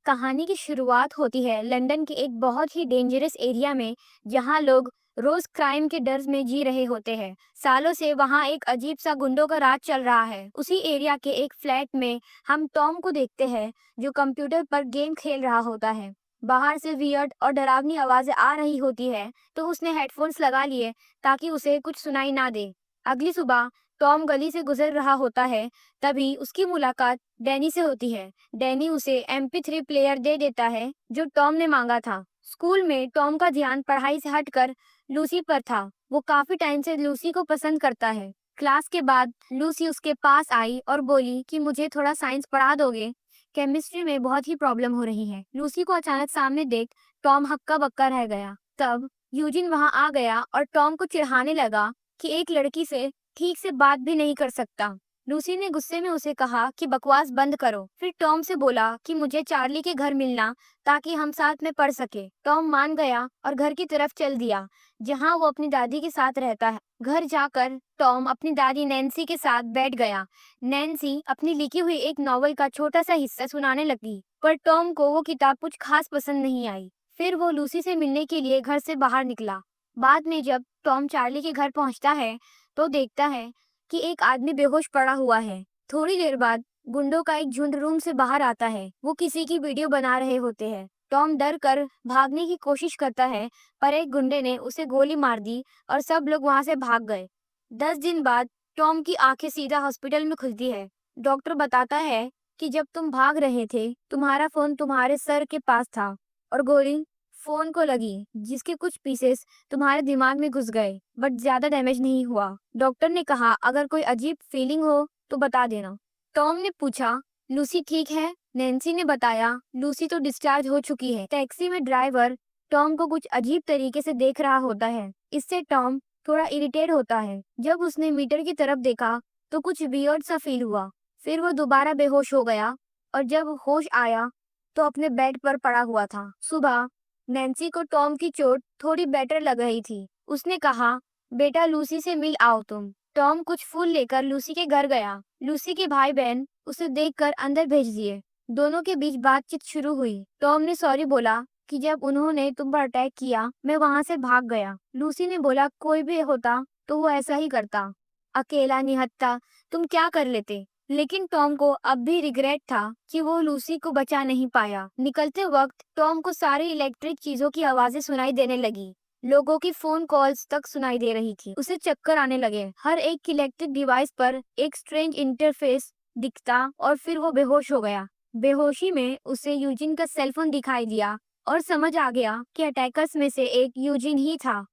कहानी की शुरुआत होती है लंदन के एक बहुत ही डेंजरस एरिया में, जहां लोग रोज क्राइम के डर में जी रहे होते हैं। सालों से वहां एक अजीब सा गुंडों का राज चल रहा है। उसी एरिया के एक फ्लैट में हम टॉम को देखते हैं, जो कंप्यूटर पर गेम खेल रहा होता है। बाहर से वियर्ड और डरावनी आवाजें आ रही होती है, तो उसने हेडफोन्स लगा लिए ताकि उसे कुछ सुनाई ना दे। अगली सुबह टॉम गली से गुजर रहा होता है, तभी उसकी मुलाकात डैनी से होती है। डैनी उसे MP3 प्लेयर दे देता है, जो टॉम ने मांगा था। स्कूल में टॉम का ध्यान पढ़ाई से हटकर लूसी पर था। वो काफी टाइम से लूसी को पसंद करता है। क्लास के बाद लूसी उसके पास आई और बोली कि मुझे थोड़ा साइंस पढ़ा दोगे, केमिस्ट्री में बहुत ही प्रॉब्लम हो रही है। लूसी को अचानक सामने देख टॉम हक्का बक्का रह गया। तब यूजिन वहां आ गया और टॉम को चिढ़ाने लगा कि एक लड़की से ठीक से बात भी नहीं कर सकता। लूसी ने गुस्से में उसे कहा कि बकवास बंद करो। फिर टॉम से बोला कि मुझे चार्ली के घर मिलना ताकि हम साथ में पढ़ सके। टॉम मान गया और घर की तरफ चल दिया, जहां वो अपनी दादी के साथ रहता है। घर जाकर टॉम अपनी दादी नैन्सी के साथ बैठ गया। नैन्सी अपनी लिखी हुई एक नॉवल का छोटा सा हिस्सा सुनाने लगी, पर टॉम को वो किताब कुछ खास पसंद नहीं आई। फिर वो लूसी से मिलने के लिए घर से बाहर निकला। बाद में जब टॉम चार्ली के घर पहुंचता है, तो देखता है कि एक आदमी बेहोश पड़ा हुआ है। थोड़ी देर बाद गुंडों का एक झुंड रूम से बाहर आता है। वो किसी की वीडियो बना रहे होते हैं। टॉम डर कर भागने की कोशिश करता है, पर एक गुंडे ने उसे गोली मार दी और सब लोग वहां से भाग गए। 10 दिन बाद टॉम की आंखें सीधा हॉस्पिटल में खुलती है। डॉक्टर बताता है कि जब तुम भाग रहे थे, तुम्हारा फोन तुम्हारे सर के पास था और गोली फोन को लगी, जिसके कुछ पीसेस तुम्हारे दिमाग में घुस गए, बट ज्यादा डैमेज नहीं हुआ। डॉक्टर ने कहा अगर कोई अजीब फीलिंग हो तो बता देना। टॉम ने पूछा, लूसी ठीक है? नैन्सी ने बताया, लूसी तो डिस्चार्ज हो चुकी है। टैक्सी में ड्राइवर टॉम को कुछ अजीब तरीके से देख रहा होता है। इससे टॉम थोड़ा इरिटेट होता है। जब उसने मीटर की तरफ देखा तो कुछ वियर्ड सा फील हुआ। फिर वो दोबारा बेहोश हो गया और जब होश आया तो अपने बेड पर पड़ा हुआ था। सुबह नैन्सी को टॉम की चोट थोड़ी बेटर लग रही थी। उसने कहा, बेटा लूसी से मिल आओ तुम। टॉम कुछ फूल लेकर लूसी के घर गया। लूसी के भाई बहन उसे देखकर अंदर भेज दिए। दोनों के बीच बातचीत शुरू हुई। टॉम ने सॉरी बोला कि जब उन्होंने तुम पर अटैक किया, मैं वहां से भाग गया। लूसी ने बोला कोई भी होता तो वो ऐसा ही करता। अकेला निहत्था तुम क्या कर लेते। लेकिन टॉम को अब भी रिग्रेट था कि वो लूसी को बचा नहीं पाया। निकलते वक्त टॉम को सारी इलेक्ट्रिक चीजों की आवाजें सुनाई देने लगी। लोगों की फोन कॉल्स तक सुनाई दे रही थी। उसे चक्कर आने लगे। हर एक इलेक्ट्रिक डिवाइस पर एक स्ट्रेंज इंटरफेस दिखता और फिर वो बेहोश हो गया। बेहोशी में उसे यूजिन का सेलफोन दिखाई दिया और समझ आ गया कि अटैकर्स में से एक यूजिन ही था।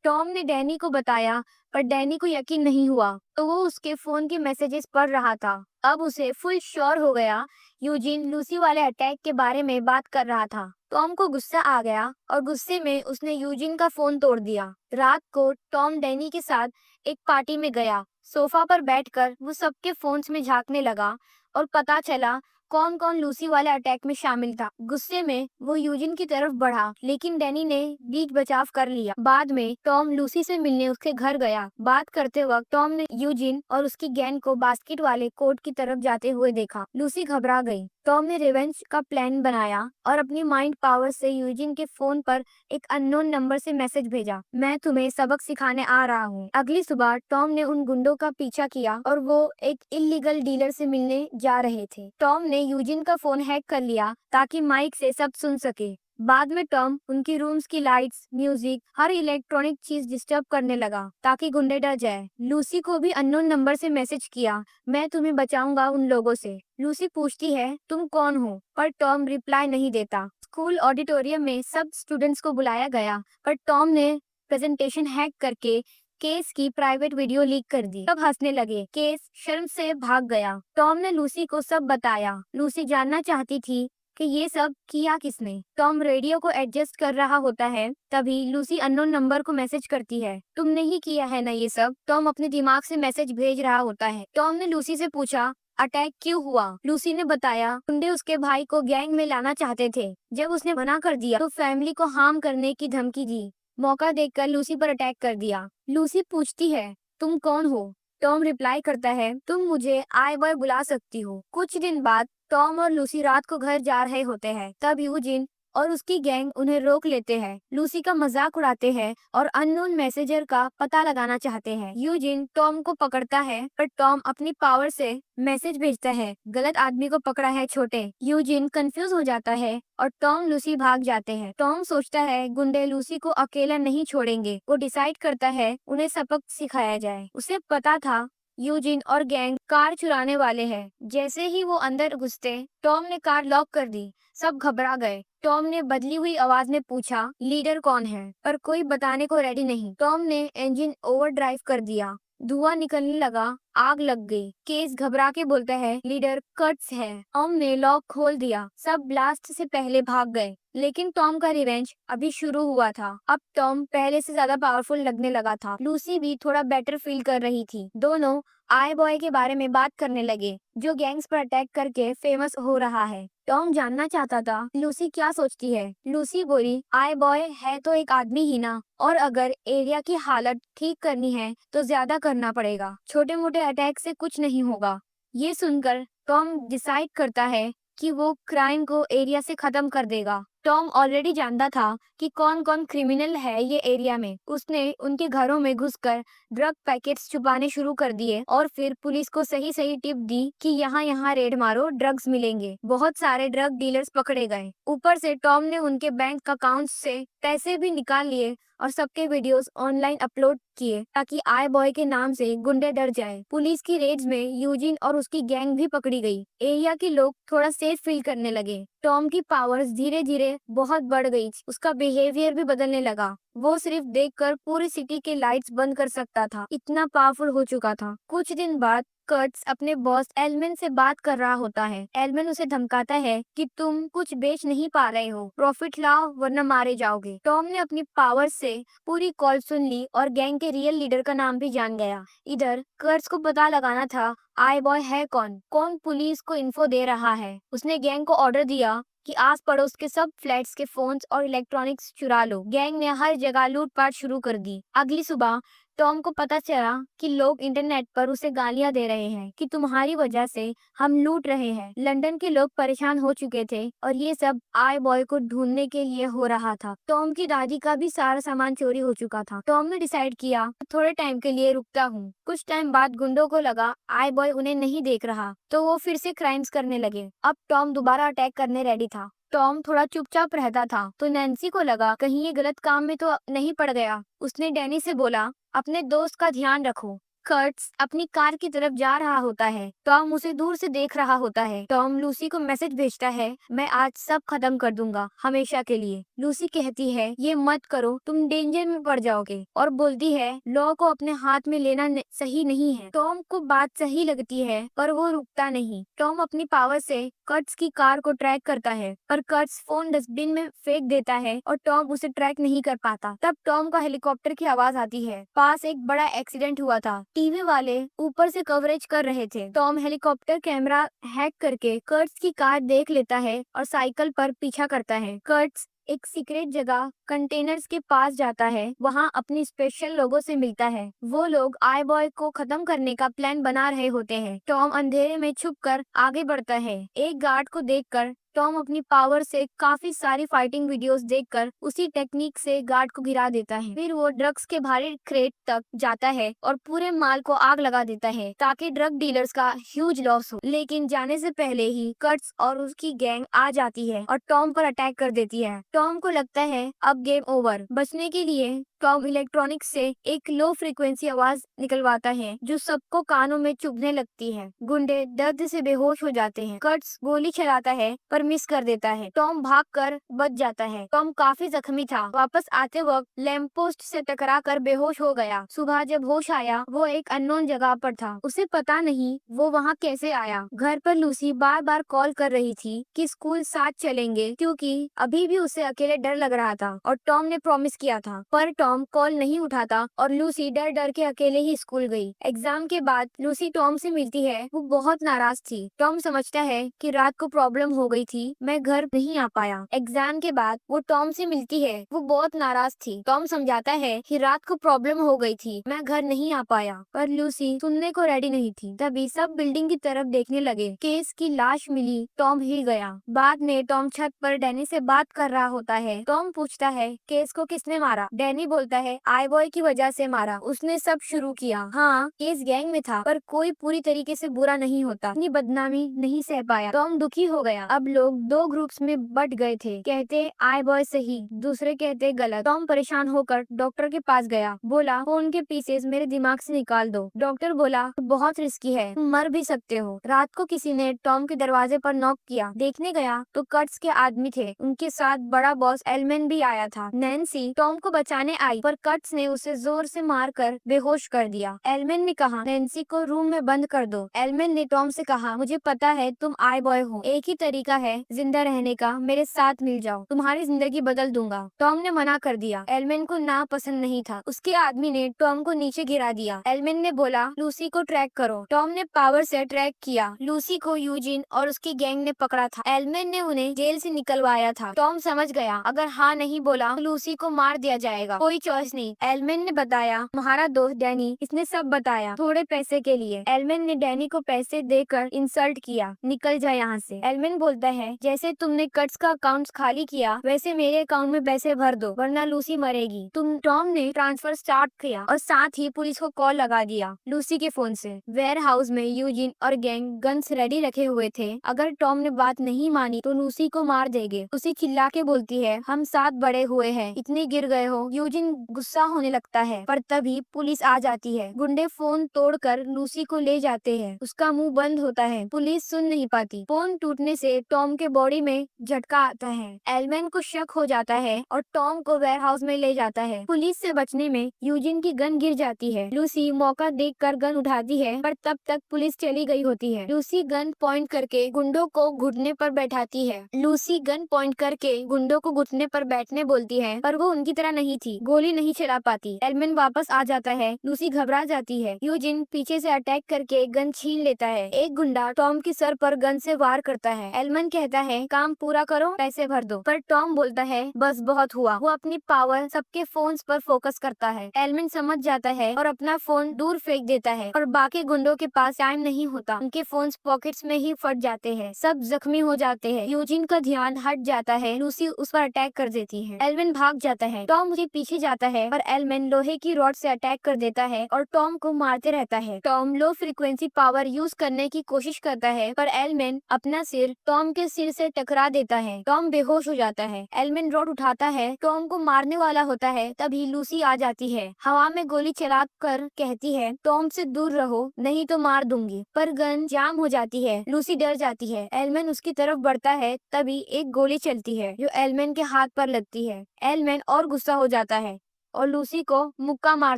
टॉम ने डैनी को बताया, पर डैनी को यकीन नहीं हुआ, तो वो उसके फोन के मैसेजेस पढ़ रहा था। अब उसे फुल श्योर हो गया यूजिन लूसी वाले अटैक के बारे में बात कर रहा था। टॉम को गुस्सा आ गया और गुस्से में उसने यूजिन का फोन तोड़ दिया। रात को टॉम डैनी के साथ एक पार्टी में गया। सोफा पर बैठकर वो सबके फोन्स में झांकने लगा और पता चला कौन कौन लूसी वाले अटैक में शामिल था। गुस्से में वो यूजिन की तरफ बढ़ा, लेकिन डैनी ने बीच बचाव कर लिया। बाद में टॉम लूसी से मिलने उसके घर गया। बात करते वक्त टॉम ने यूजिन और उसकी गैंग को बास्केट वाले कोर्ट की तरफ जाते हुए देखा। लूसी घबरा गई। टॉम ने रिवेंज का प्लान बनाया और अपनी माइंड पावर से यूजिन के फोन पर एक अननोन नंबर से मैसेज भेजा, मैं तुम्हें सबक सिखाने आ रहा हूँ। अगली सुबह टॉम ने उन गुंडों का पीछा किया और वो एक इल्लीगल डीलर से मिलने जा रहे थे। टॉम ने यूजिन का फोन हैक कर लिया ताकि माइक से सब सुन सके। बाद में टॉम उनकी रूम्स की लाइट्स, म्यूजिक, हर इलेक्ट्रॉनिक चीज डिस्टर्ब करने लगा ताकि गुंडे डर जाए। लूसी को भी अननोन नंबर से मैसेज किया, मैं तुम्हें बचाऊंगा उन लोगों से। लूसी पूछती है तुम कौन हो, पर टॉम रिप्लाई नहीं देता। स्कूल ऑडिटोरियम में सब स्टूडेंट्स को बुलाया गया, पर टॉम ने प्रेजेंटेशन हैक करके केस की प्राइवेट वीडियो लीक कर दी। सब हंसने लगे। केस शर्म से भाग गया। टॉम ने लूसी को सब बताया। लूसी जानना चाहती थी कि ये सब किया किसने। टॉम रेडियो को एडजस्ट कर रहा होता है, तभी लूसी अननोन नंबर को मैसेज करती है, तुमने ही किया है ना ये सब। टॉम अपने दिमाग से मैसेज भेज रहा होता है। टॉम ने लूसी से पूछा, अटैक क्यों हुआ? लूसी ने बताया, गुंडे उसके भाई को गैंग में लाना चाहते थे। जब उसने मना कर दिया तो फैमिली को हार्म करने की धमकी दी। मौका देखकर लूसी पर अटैक कर दिया। लूसी पूछती है, तुम कौन हो? टॉम रिप्लाई करता है, तुम मुझे आई बॉय बुला सकती हो। कुछ दिन बाद टॉम और लूसी रात को घर जा रहे होते हैं, तब यूजिन और उसकी गैंग उन्हें रोक लेते हैं। लूसी का मजाक उड़ाते हैं और अननोन मैसेजर का पता लगाना चाहते हैं। यूजिन टॉम को पकड़ता है, पर टॉम अपनी पावर से मैसेज भेजता है, गलत आदमी को पकड़ा है छोटे। यूजिन कंफ्यूज हो जाता है और टॉम लूसी भाग जाते हैं। टॉम सोचता है गुंडे लूसी को अकेला नहीं छोड़ेंगे। वो डिसाइड करता है उन्हें सबक सिखाया जाए। उसे पता था यूजिन और गैंग कार चुराने वाले हैं। जैसे ही वो अंदर घुसते, टॉम ने कार लॉक कर दी। सब घबरा गए। टॉम ने बदली हुई आवाज में पूछा, लीडर कौन है? पर कोई बताने को रेडी नहीं। टॉम ने इंजन ओवरड्राइव कर दिया, धुआं निकलने लगा, आग लग गई। केस घबरा के बोलता है, लीडर कर्ट्स है। टॉम ने लॉक खोल दिया। सब ब्लास्ट से पहले भाग गए, लेकिन टॉम का रिवेंज अभी शुरू हुआ था। अब टॉम पहले से ज्यादा पावरफुल लगने लगा था। लूसी भी थोड़ा बेटर फील कर रही थी। दोनों आई बॉय के बारे में बात करने लगे, जो गैंग्स पर अटैक करके फेमस हो रहा है। टॉम जानना चाहता था लूसी क्या सोचती है। लूसी बोली, आई बॉय है तो एक आदमी ही ना, और अगर एरिया की हालत ठीक करनी है तो ज्यादा करना पड़ेगा। छोटे मोटे अटैक से कुछ नहीं होगा। ये सुनकर टॉम डिसाइड करता है कि वो क्राइम को एरिया से खत्म कर देगा। टॉम ऑलरेडी जानता था कि कौन कौन क्रिमिनल है ये एरिया में। उसने उनके घरों में घुसकर ड्रग पैकेट्स छुपाने शुरू कर दिए और फिर पुलिस को सही सही टिप दी कि यहाँ यहाँ रेड मारो, ड्रग्स मिलेंगे। बहुत सारे ड्रग डीलर्स पकड़े गए। ऊपर से टॉम ने उनके बैंक अकाउंट से पैसे भी निकाल लिए और सबके वीडियोस ऑनलाइन अपलोड किए, ताकि आई बॉय के नाम से गुंडे डर जाए। पुलिस की रेड्स में यूजिन और उसकी गैंग भी पकड़ी गई। एरिया के लोग थोड़ा सेफ फील करने लगे। टॉम की पावर्स धीरे धीरे बहुत बढ़ गई। उसका बिहेवियर भी बदलने लगा। वो सिर्फ देखकर पूरी सिटी के लाइट्स बंद कर सकता था, इतना पावरफुल हो चुका था। कुछ दिन बाद कर्ट्स अपने बॉस एल्मन से बात कर रहा होता है। एल्मन उसे धमकाता है कि तुम कुछ बेच नहीं पा रहे हो, प्रॉफिट लाओ वरना मारे जाओगे। टॉम ने अपनी पावर से पूरी कॉल सुन ली और गैंग के रियल लीडर का नाम भी जान गया। इधर कर्ट्स को पता लगाना था आई बॉय है कौन, कौन पुलिस को इन्फो दे रहा है। उसने गैंग को ऑर्डर दिया कि आस पड़ोस के सब फ्लैट्स के फोन्स और इलेक्ट्रॉनिक्स चुरा लो। गैंग ने हर जगह लूटपाट शुरू कर दी। अगली सुबह टॉम को पता चला कि लोग इंटरनेट पर उसे गालियां दे रहे हैं कि तुम्हारी वजह से हम लूट रहे हैं। लंदन के लोग परेशान हो चुके थे और ये सब आई बॉय को ढूंढने के लिए हो रहा था। टॉम की दादी का भी सारा सामान चोरी हो चुका था। टॉम ने डिसाइड किया थोड़े टाइम के लिए रुकता हूँ। कुछ टाइम बाद गुंडों को लगा आई बॉय उन्हें नहीं देख रहा, तो वो फिर से क्राइम्स करने लगे। अब टॉम दोबारा अटैक करने रेडी था। टॉम थोड़ा चुपचाप रहता था, तो नैन्सी को लगा कहीं ये गलत काम में तो नहीं पड़ गया। उसने डैनी से बोला, अपने दोस्त का ध्यान रखो। कर्ट्स अपनी कार की तरफ जा रहा होता है। टॉम उसे दूर से देख रहा होता है। टॉम लूसी को मैसेज भेजता है, मैं आज सब खत्म कर दूंगा हमेशा के लिए। लूसी कहती है, ये मत करो, तुम डेंजर में पड़ जाओगे, और बोलती है लॉ को अपने हाथ में लेना सही नहीं है। टॉम को बात सही लगती है, पर वो रुकता नहीं। टॉम अपनी पावर से कर्ट्स की कार को ट्रैक करता है, पर कर्ट्स फोन डस्टबिन में फेंक देता है और टॉम उसे ट्रैक नहीं कर पाता। तब टॉम का हेलीकॉप्टर की आवाज आती है। पास एक बड़ा एक्सीडेंट हुआ था। टीवी वाले ऊपर से कवरेज कर रहे थे। टॉम हेलीकॉप्टर कैमरा हैक करके कर्ट्स की कार देख लेता है और साइकिल पर पीछा करता है। कर्ट्स एक सीक्रेट जगह कंटेनर्स के पास जाता है। वहाँ अपनी स्पेशल लोगों से मिलता है। वो लोग आई बॉय को खत्म करने का प्लान बना रहे होते हैं। टॉम अंधेरे में छुपकर आगे बढ़ता है। एक गार्ड को देखकर टॉम अपनी पावर से काफी सारी फाइटिंग वीडियोस देखकर उसी टेक्निक से गार्ड को गिरा देता है। फिर वो ड्रग्स के भारी क्रेट तक जाता है और पूरे माल को आग लगा देता है, ताकि ड्रग डीलर्स का ह्यूज लॉस हो। लेकिन जाने से पहले ही कर्ट्स और उसकी गैंग आ जाती है और टॉम पर अटैक कर देती है। टॉम को लगता है अब गेम ओवर। बचने के लिए टॉम इलेक्ट्रॉनिक्स से एक लो फ्रीक्वेंसी आवाज निकलवाता है, जो सबको कानों में चुभने लगती है। गुंडे दर्द से बेहोश हो जाते हैं। कर्ट्स गोली चलाता है, पर मिस कर देता है। टॉम भागकर बच जाता है। टॉम काफी जख्मी था। वापस आते वक्त लैंप पोस्ट से टकराकर बेहोश हो गया। सुबह जब होश आया, वो एक अननोन जगह पर था। उसे पता नहीं वो वहाँ कैसे आया। घर पर लूसी बार बार कॉल कर रही थी कि स्कूल साथ चलेंगे, क्योंकि अभी भी उसे अकेले डर लग रहा था और टॉम ने प्रॉमिस किया था। पर टॉम टॉम कॉल नहीं उठाता और लूसी डर डर के अकेले ही स्कूल गई। एग्जाम के बाद लूसी टॉम से मिलती है। वो बहुत नाराज थी। टॉम समझता है कि रात को प्रॉब्लम हो गई थी, मैं घर नहीं आ पाया। एग्जाम के बाद वो टॉम से मिलती है। वो बहुत नाराज थी। टॉम समझाता है कि रात को प्रॉब्लम हो गई थी, मैं घर नहीं आ पाया, पर लूसी सुनने को रेडी नहीं थी। तभी सब बिल्डिंग की तरफ देखने लगे। केस की लाश मिली, टॉम हिल गया। बाद में टॉम छत पर डैनी से बात कर रहा होता है। टॉम पूछता है केस को किसने मारा। डैनी बोलता है आई बॉय की वजह से मारा, उसने सब शुरू किया। हाँ, केस गैंग में था, पर कोई पूरी तरीके से बुरा नहीं होता। अपनी बदनामी नहीं सह पाया। टॉम दुखी हो गया। अब लोग दो ग्रुप्स में बट गए थे। कहते आई बॉय सही, दूसरे कहते गलत। टॉम परेशान होकर डॉक्टर के पास गया। बोला फोन के पीसेस मेरे दिमाग से निकाल दो। डॉक्टर बोला बहुत रिस्की है, तुम मर भी सकते हो। रात को किसी ने टॉम के दरवाजे पर नॉक किया। देखने गया तो कर्ट्स के आदमी थे। उनके साथ बड़ा बॉस एलमेन भी आया था। नैन्सी टॉम को बचाने आई, पर कर्ट्स ने उसे जोर से मारकर बेहोश कर दिया। एलमेन ने कहा नैन्सी को रूम में बंद कर दो। एलमेन ने टॉम से कहा मुझे पता है तुम आई बॉय हो, एक ही तरीका है जिंदा रहने का, मेरे साथ मिल जाओ, तुम्हारी जिंदगी बदल दूंगा। टॉम ने मना कर दिया। एलमेन को ना पसंद नहीं था। उसके आदमी ने टॉम को नीचे गिरा दिया। एलमेन ने बोला लूसी को ट्रैक करो। टॉम ने पावर से ट्रैक किया। लूसी को यूजिन और उसकी गैंग ने पकड़ा था। एलमेन ने उन्हें जेल से निकलवाया था। टॉम समझ गया अगर हाँ नहीं बोला तो लूसी को मार दिया जाएगा, कोई चॉइस नहीं। एलमेन ने बताया तुम्हारा दोस्त डैनी, इसने सब बताया थोड़े पैसे के लिए। एलमेन ने डैनी को पैसे देकर इंसल्ट किया, निकल जा यहाँ से। एलमेन बोलता है जैसे तुमने कट्स का अकाउंट खाली किया वैसे मेरे अकाउंट में पैसे भर दो, वरना लूसी मरेगी। टॉम ने ट्रांसफर स्टार्ट किया और साथ ही पुलिस को कॉल लगा दिया लूसी के फोन से। वेयर हाउस में यूजिन और गैंग गन्स रेडी रखे हुए थे। अगर टॉम ने बात नहीं मानी तो लूसी को मार देंगे। उसी चिल्ला के बोलती है हम साथ बड़े हुए हैं, इतने गिर गए हो। यूजिन गुस्सा होने लगता है, पर तभी पुलिस आ जाती है। गुंडे फोन तोड़कर लूसी को ले जाते हैं। उसका मुंह बंद होता है, पुलिस सुन नहीं पाती। फोन टूटने से टॉम के बॉडी में झटका आता है। एलमेन को शक हो जाता है और टॉम को वेयर हाउस में ले जाता है। पुलिस से बचने में यूजिन की गन गिर जाती है। लूसी मौका देखकर गन उठाती है, पर तब तक पुलिस चली गई होती है। लूसी गन पॉइंट करके गुंडों को घुटने पर बैठाती है। लूसी गन पॉइंट करके गुंडों को घुटने पर बैठने बोलती है, पर वो उनकी तरह नहीं थी, गोली नहीं चला पाती। एलमेन वापस आ जाता है। लूसी घबरा जाती है। यूजिन पीछे से अटैक करके गन छीन लेता है। एक गुंडा टॉम के सर पर गन से वार करता है। एलमेन कहता है काम पूरा करो, पैसे भर दो, पर टॉम बोलता है बस बहुत हुआ। वो अपनी पावर सबके फोन पर फोकस करता है। एलमेन समझ जाता है और अपना फोन दूर फेंक देता है, और बाकी गुंडों के पास टाइम नहीं होता। उनके फोन पॉकेट्स में ही फट जाते हैं। सब जख्मी हो जाते हैं। यूजिन का ध्यान हट जाता है। लूसी उस पर अटैक कर देती है। एलमेन भाग जाता है। टॉम मुझे पीछे जाता है, पर एलमेन लोहे की रॉड से अटैक कर देता है और टॉम को मारते रहता है। Tom low frequency power use करने की कोशिश करता है, पर एलमेन अपना सिर टॉम के सिर से टकरा देता है। टॉम बेहोश हो जाता है। एलमेन रॉड उठाता है, टॉम को मारने वाला होता है। तभी लूसी आ जाती है। हवा में गोली चला कर कहती है टॉम से दूर रहो नहीं तो मार दूंगी, पर गन जाम हो जाती है। लूसी डर जाती है। एलमेन उसकी तरफ बढ़ता है, तभी एक गोली चलती है जो एलमेन के हाथ पर लगती है। एलमेन और गुस्सा हो जाता है और लूसी को मुक्का मार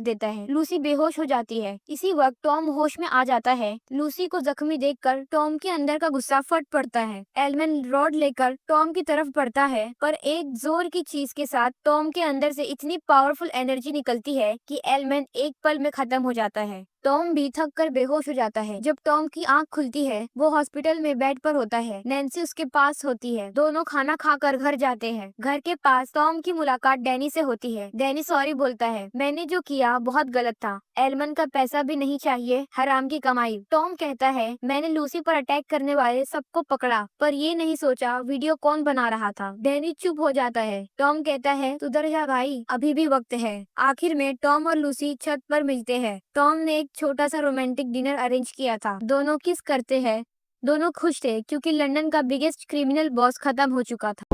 देता है। लूसी बेहोश हो जाती है। इसी वक्त टॉम होश में आ जाता है। लूसी को जख्मी देखकर टॉम के अंदर का गुस्सा फट पड़ता है। एलमेन रॉड लेकर टॉम की तरफ बढ़ता है, पर एक जोर की चीज के साथ टॉम के अंदर से इतनी पावरफुल एनर्जी निकलती है कि एलमेन एक पल में खत्म हो जाता है। टॉम भी थक कर बेहोश हो जाता है। जब टॉम की आंख खुलती है, वो हॉस्पिटल में बेड पर होता है। नैन्सी उसके पास होती है। दोनों खाना खाकर घर जाते हैं। घर के पास टॉम की मुलाकात डैनी से होती है। डैनी सॉरी बोलता है, मैंने जो किया बहुत गलत था। एलमन का पैसा भी नहीं चाहिए, हराम की कमाई। टॉम कहता है मैंने लूसी पर अटैक करने वाले सबको पकड़ा, पर ये नहीं सोचा वीडियो कौन बना रहा था। डैनी चुप हो जाता है। टॉम कहता है सुधर जा भाई, अभी भी वक्त है। आखिर में टॉम और लूसी छत पर मिलते हैं। टॉम ने एक छोटा सा रोमांटिक डिनर अरेंज किया था। दोनों किस करते हैं। दोनों खुश थे क्योंकि लंदन का बिगेस्ट क्रिमिनल बॉस खत्म हो चुका था।